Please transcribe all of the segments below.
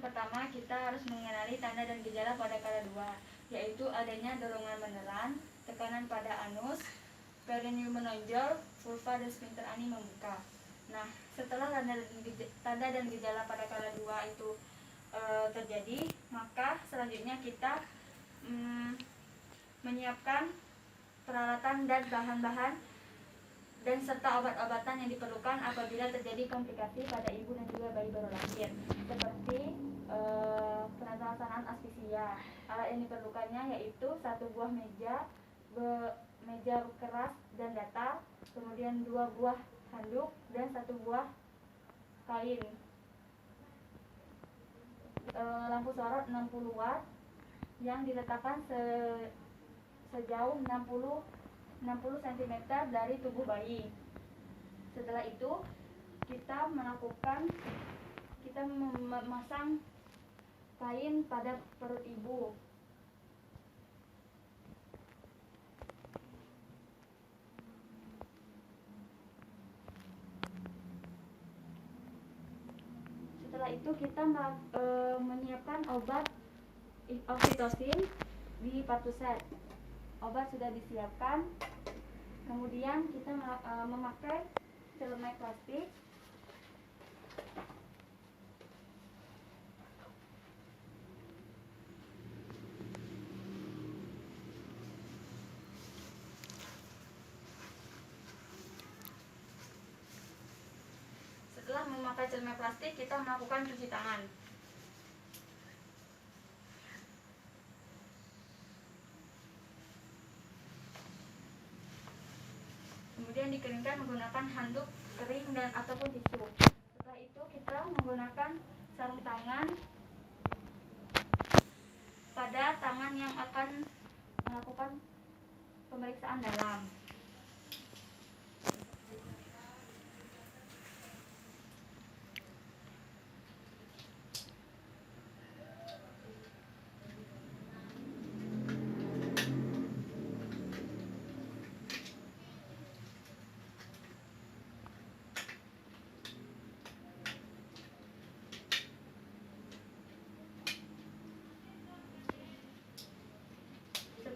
yang pertama kita harus mengenali tanda dan gejala pada kala 2, yaitu adanya dorongan menelan, tekanan pada anus, perineum menonjol, vulva dan sphincter ani membuka. Nah, setelah tanda dan gejala pada kala 2 itu terjadi, maka selanjutnya kita menyiapkan peralatan dan bahan-bahan dan serta obat-obatan yang diperlukan apabila terjadi komplikasi pada ibu dan juga bayi baru lahir, seperti pelaksanaan asfiksia. Alat yang diperlukannya yaitu 1 buah meja keras dan datar, kemudian 2 buah handuk dan 1 buah kain, lampu sorot 60 watt yang diletakkan sejauh 60 cm dari tubuh bayi. Setelah itu kita memasang kain pada perut ibu. Setelah itu kita menyiapkan obat oksitosin di 1 set. Obat sudah disiapkan. Kemudian kita memakai celemek plastik. Setelah memakai celemek plastik, kita melakukan cuci tangan. Kemudian dikeringkan menggunakan handuk kering dan ataupun tisu. Setelah itu kita menggunakan sarung tangan pada tangan yang akan melakukan pemeriksaan dalam.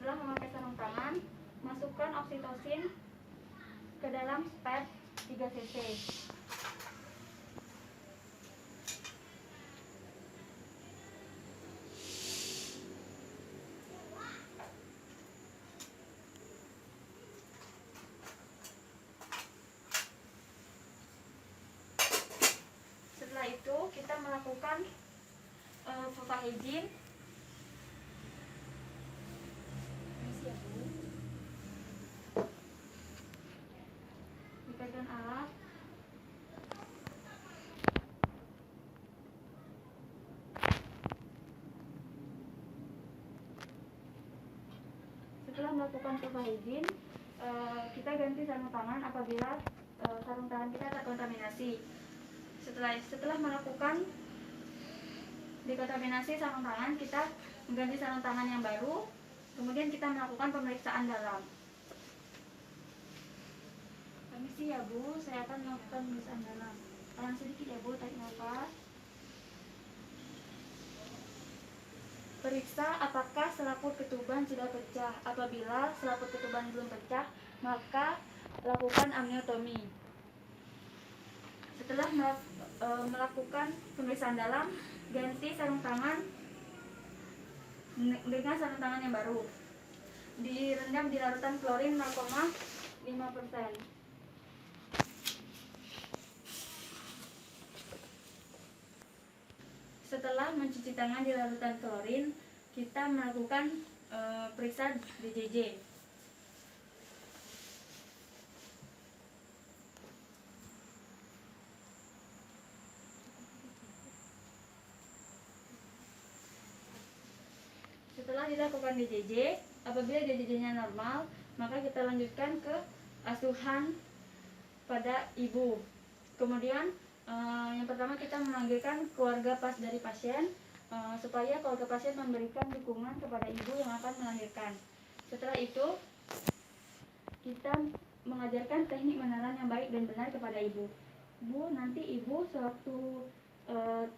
Setelah memakai sarung tangan, masukkan oksitosin ke dalam pad 3 cc. Setelah itu kita melakukan vulva hygiene. Dipegang alat. Setelah melakukan vulva hygiene, kita ganti sarung tangan apabila sarung tangan kita terkontaminasi. Setelah melakukan dekontaminasi sarung tangan, kita mengganti sarung tangan yang baru. Kemudian kita melakukan pemeriksaan dalam. Permisi ya Bu, saya akan melakukan pemeriksaan dalam. Tahan sedikit ya Bu, tarik nafas. Periksa apakah selaput ketuban sudah pecah. Apabila selaput ketuban belum pecah, maka lakukan amniotomi. Setelah melakukan pemeriksaan dalam, ganti sarung tangan dengan sarung tangan yang baru. Direndam di larutan klorin 0,5%. Setelah mencuci tangan di larutan klorin, kita melakukan periksa DJJ. Setelah dilakukan DJJ, apabila DJJ-nya normal, maka kita lanjutkan ke asuhan pada ibu. Kemudian yang pertama kita memanggilkan keluarga pas dari pasien supaya keluarga pasien memberikan dukungan kepada ibu yang akan melahirkan. Setelah itu kita mengajarkan teknik menelan yang baik dan benar kepada ibu. Bu, nanti ibu sewaktu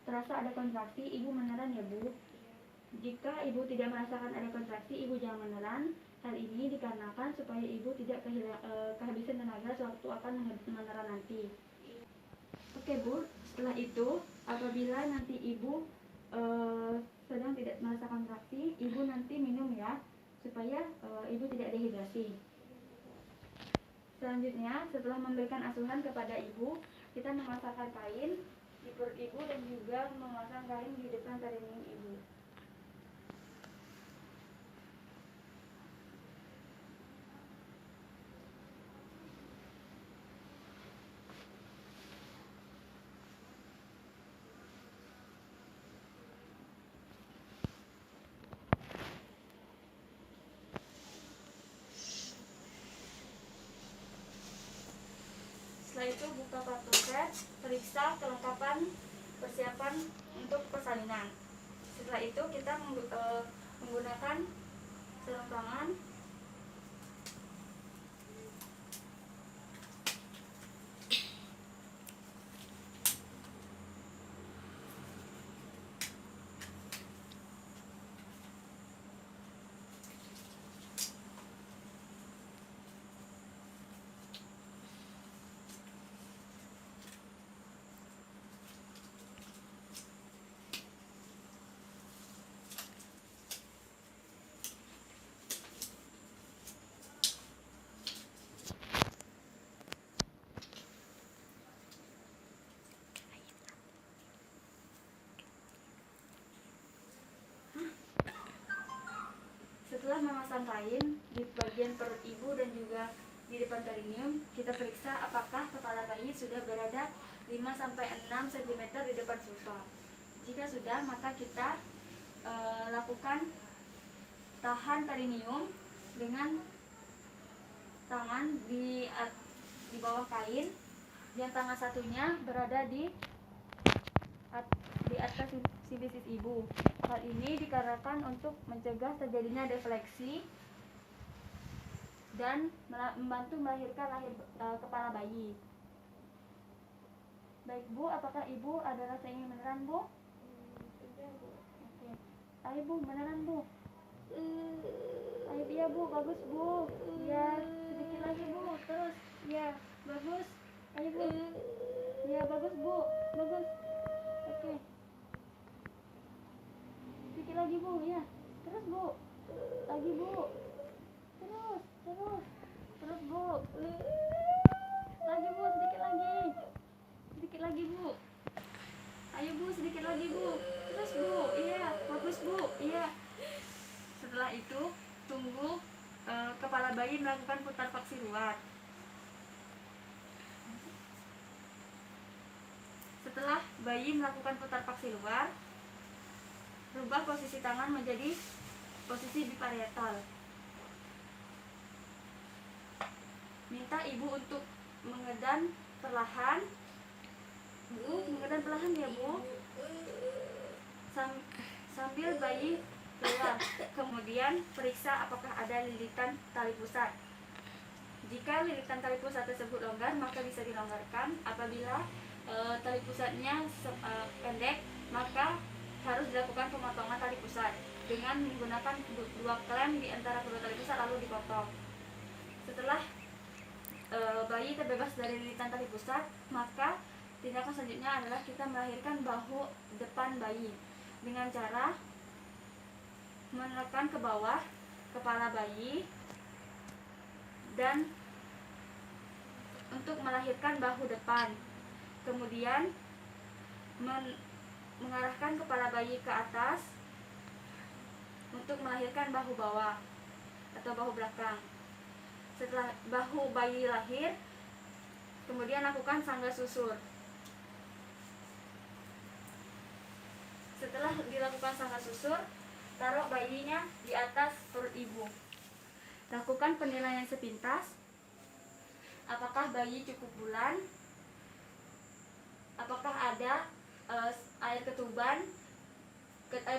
terasa apakah ada kontraksi, ibu menelan ya Bu. Jika ibu tidak merasakan ada kontraksi, ibu jangan menelan. Hal ini dikarenakan supaya ibu tidak kehabisan tenaga sewaktu akan menelan nanti. Oke Bu, setelah itu apabila nanti ibu sedang tidak merasa kontraksi, ibu nanti minum ya, supaya ibu tidak dehidrasi. Selanjutnya, setelah memberikan asuhan kepada ibu, kita memasangkan kain di perut ibu dan juga memasang kain di depan perineum ibu. Setelah itu buka kartu, periksa kelengkapan persiapan untuk persalinan. Setelah itu kita menggunakan sarung tangan, setelah memasang kain di bagian perut ibu dan juga di depan perineum, kita periksa apakah kepala bayi sudah berada 5-6 cm di depan sulfa. Jika sudah, maka kita lakukan tahan perineum dengan tangan di bawah kain, yang tangan satunya berada di atas sifisis ibu. Hal ini dikarenakan untuk mencegah terjadinya defleksi dan membantu melahirkan kepala bayi. Baik Bu, apakah ibu ada rasa ingin menelan Bu? Oke. Ayo Bu, menelan Bu. Ayo, iya Bu, bagus Bu. Ya, sedikit lagi Bu, terus. Ya, bagus. Ayo Bu. Ya, bagus Bu, bagus. Oke. Sedikit lagi Bu, ya. Terus Bu. Lagi Bu. Terus. Terus Bu. Lagi Bu, sedikit lagi. Sedikit lagi Bu. Ayo Bu, sedikit lagi Bu. Terus Bu, iya, bagus Bu, iya. Setelah itu, tunggu kepala bayi melakukan putar paksi luar. Setelah bayi melakukan putar paksi luar, rubah posisi tangan menjadi posisi biparietal. Minta ibu untuk mengedan perlahan. Bu, mengedan perlahan ya Bu. Sambil bayi keluar. Kemudian periksa apakah ada lilitan tali pusat. Jika lilitan tali pusat tersebut longgar, maka bisa dilonggarkan. Apabila tali pusatnya pendek, maka harus dilakukan pemotongan tali pusat dengan menggunakan 2 klem di antara kedua tali pusat lalu dipotong. Setelah bayi terbebas dari lilitan tali pusat, maka tindakan selanjutnya adalah kita melahirkan bahu depan bayi dengan cara menekan ke bawah kepala bayi dan untuk melahirkan bahu depan. Kemudian mengarahkan kepala bayi ke atas untuk melahirkan bahu bawah atau bahu belakang. Setelah bahu bayi lahir, kemudian lakukan sangga susur. Setelah dilakukan sangga susur, taruh bayinya di atas perut ibu. Lakukan penilaian sepintas, apakah bayi cukup bulan, apakah ada air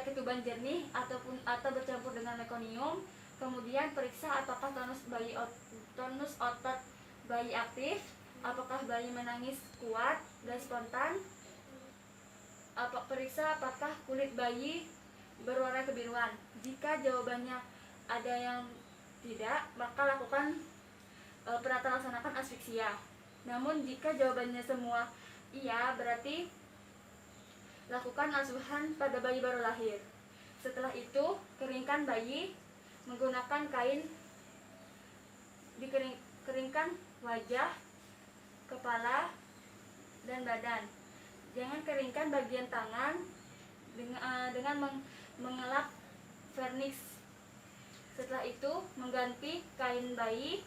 ketuban jernih atau bercampur dengan mekonium. Kemudian periksa apakah tonus otot bayi aktif, apakah bayi menangis kuat dan spontan. periksa apakah kulit bayi berwarna kebiruan. Jika jawabannya ada yang tidak, maka lakukan penata laksanakan asfiksia. Namun jika jawabannya semua iya, berarti lakukan asuhan pada bayi baru lahir. Setelah itu, keringkan bayi menggunakan kain. Keringkan wajah, kepala, dan badan. Jangan keringkan bagian tangan dengan mengelap vernis. Setelah itu, mengganti kain bayi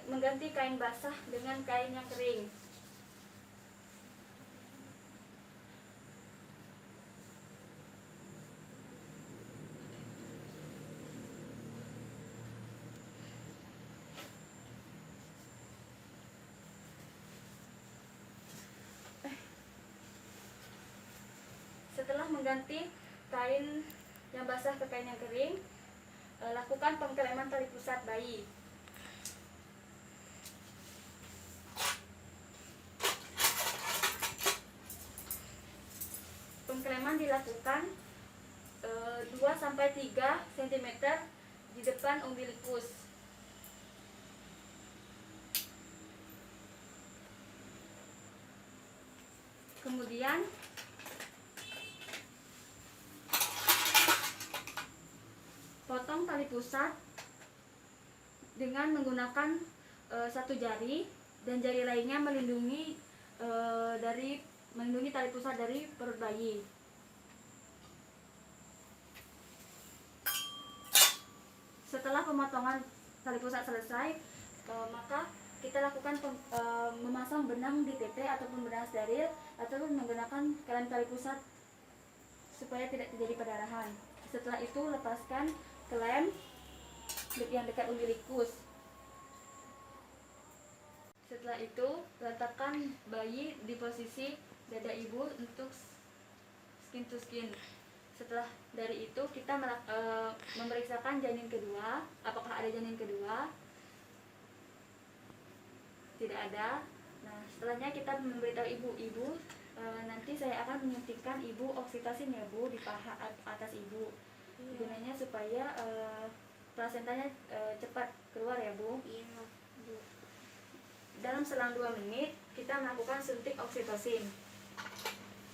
mengganti kain basah dengan kain yang kering. Setelah mengganti kain yang basah ke kain yang kering, lakukan pengkeleman tali pusat bayi. Pengkeleman dilakukan 2-3 cm di depan umbilikus. Kemudian potong tali pusat dengan menggunakan satu jari, dan jari lainnya melindungi tali pusat dari perut bayi. Setelah pemotongan tali pusat selesai, maka kita lakukan memasang benang di TT ataupun benang steril, ataupun menggunakan kalem tali pusat supaya tidak terjadi perdarahan. Setelah itu, lepaskan klem yang dekat umbilikus. Setelah itu, letakkan bayi di posisi dada ibu untuk skin to skin. Setelah dari itu, kita memeriksakan janin kedua, apakah ada janin kedua. Tidak ada. Nah, setelahnya kita memberitahu ibu, nanti saya akan menyuntikkan ibu oksitosin ya Bu, di paha atas ibu. Gunanya supaya plasentanya cepat keluar ya Bu. Iya, Bu. Dalam selang 2 menit kita melakukan suntik oksitosin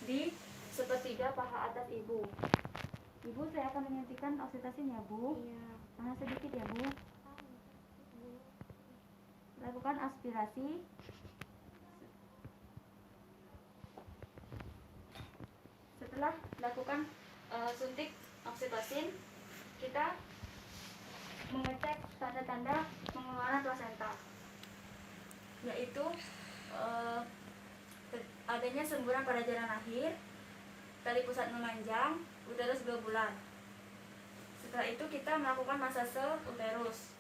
di sepertiga paha atas ibu. Ibu, saya akan menyuntikkan oksitosin ya Bu. Iya. Sedikit ya Bu. Lakukan aspirasi. Setelah lakukan suntik oksitosin, kita mengecek tanda-tanda pengeluaran plasenta, yaitu adanya semburan pada jalan lahir, tali pusat memanjang, uterus 2 bulan. Setelah itu kita melakukan masase uterus.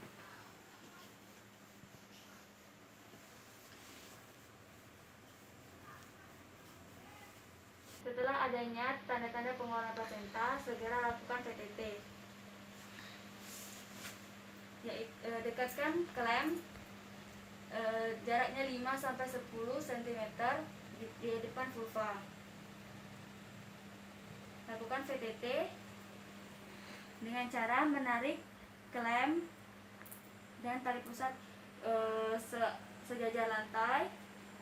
Setelah adanya tanda-tanda pengeluaran plasenta, segera lakukan PTT. Dekatkan klem jaraknya 5-10 cm di depan vulva. Lakukan VTT dengan cara menarik klem dan tali pusat sejajar lantai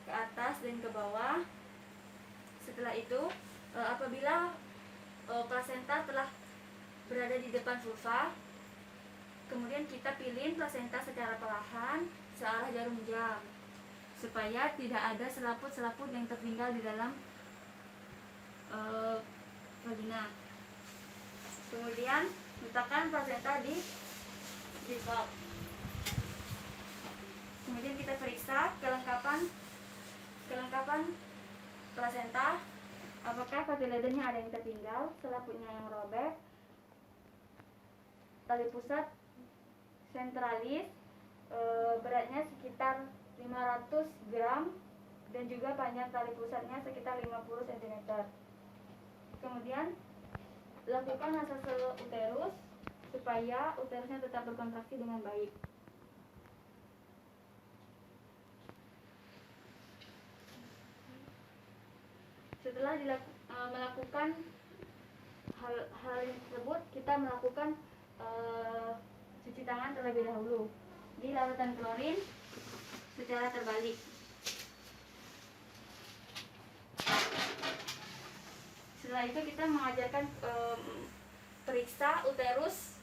ke atas dan ke bawah. Setelah itu, apabila plasenta telah berada di depan vulva, kemudian kita pilin plasenta secara perlahan searah jarum jam, supaya tidak ada selaput-selaput yang tertinggal di dalam vagina. Kemudian letakkan plasenta di bak. Kemudian kita periksa kelengkapan plasenta, apakah kotiledonnya ada yang tertinggal, selaputnya yang robek, tali pusat sentralis beratnya sekitar 500 gram dan juga panjang tali pusatnya sekitar 50 cm. Kemudian lakukan masase uterus supaya uterusnya tetap berkontraksi dengan baik. Setelah melakukan hal tersebut, kita melakukan cuci tangan terlebih dahulu di larutan klorin secara terbalik. Setelah itu kita mengajarkan periksa uterus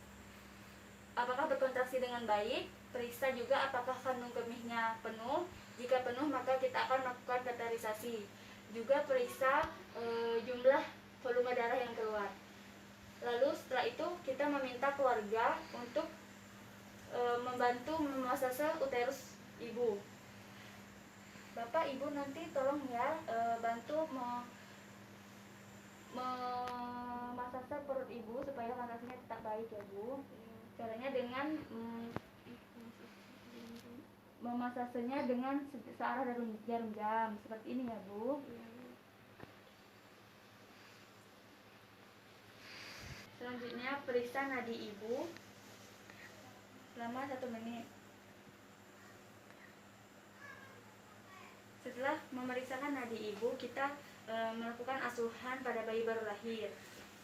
apakah berkontraksi dengan baik, periksa juga apakah kandung kemihnya penuh. Jika penuh maka kita akan melakukan kateterisasi. Juga periksa jumlah volume darah yang keluar. Lalu setelah itu kita meminta keluarga untuk membantu memasase uterus ibu. Bapak ibu nanti tolong ya bantu memasase perut ibu supaya kontraksinya tetap baik ya Bu. Caranya dengan memasasenya dengan searah jarum jam seperti ini ya Bu. Selanjutnya periksa nadi ibu selama 1 menit. Setelah memeriksakan nadi ibu, kita melakukan asuhan pada bayi baru lahir.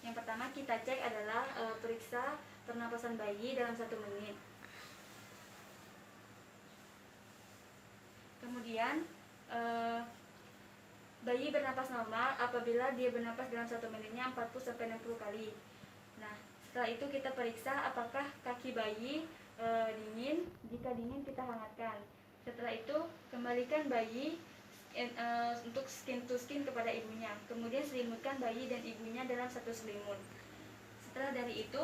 Yang pertama kita cek adalah periksa pernapasan bayi dalam 1 menit. Kemudian bayi bernapas normal apabila dia bernapas dalam 1 menitnya 40-60 kali. Nah, setelah itu kita periksa apakah kaki bayi dingin. Jika dingin kita hangatkan. Setelah itu kembalikan bayi untuk skin to skin kepada ibunya. Kemudian selimutkan bayi dan ibunya dalam satu selimut. Setelah dari itu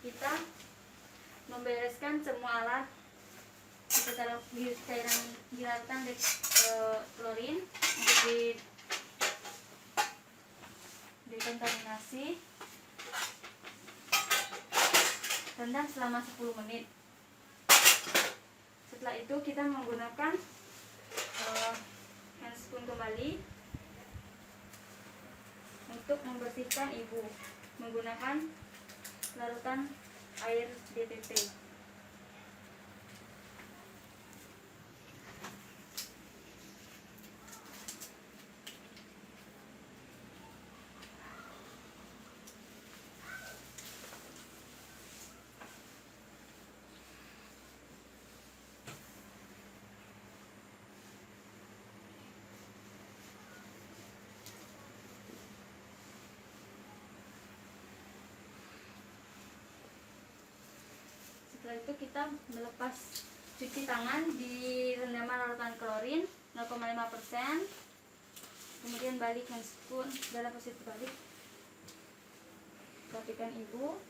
kita membereskan semua alat. Kita taruh di cairan di larutan klorin untuk dekontaminasi. Rendam selama 10 menit. Setelah itu kita menggunakan handspoon kembali untuk membersihkan ibu menggunakan larutan air DTP. Setelah itu kita melepas cuci tangan di rendaman larutan klorin 0,5%. Kemudian balik handspoon dalam posisi balik. Rapikan ibu.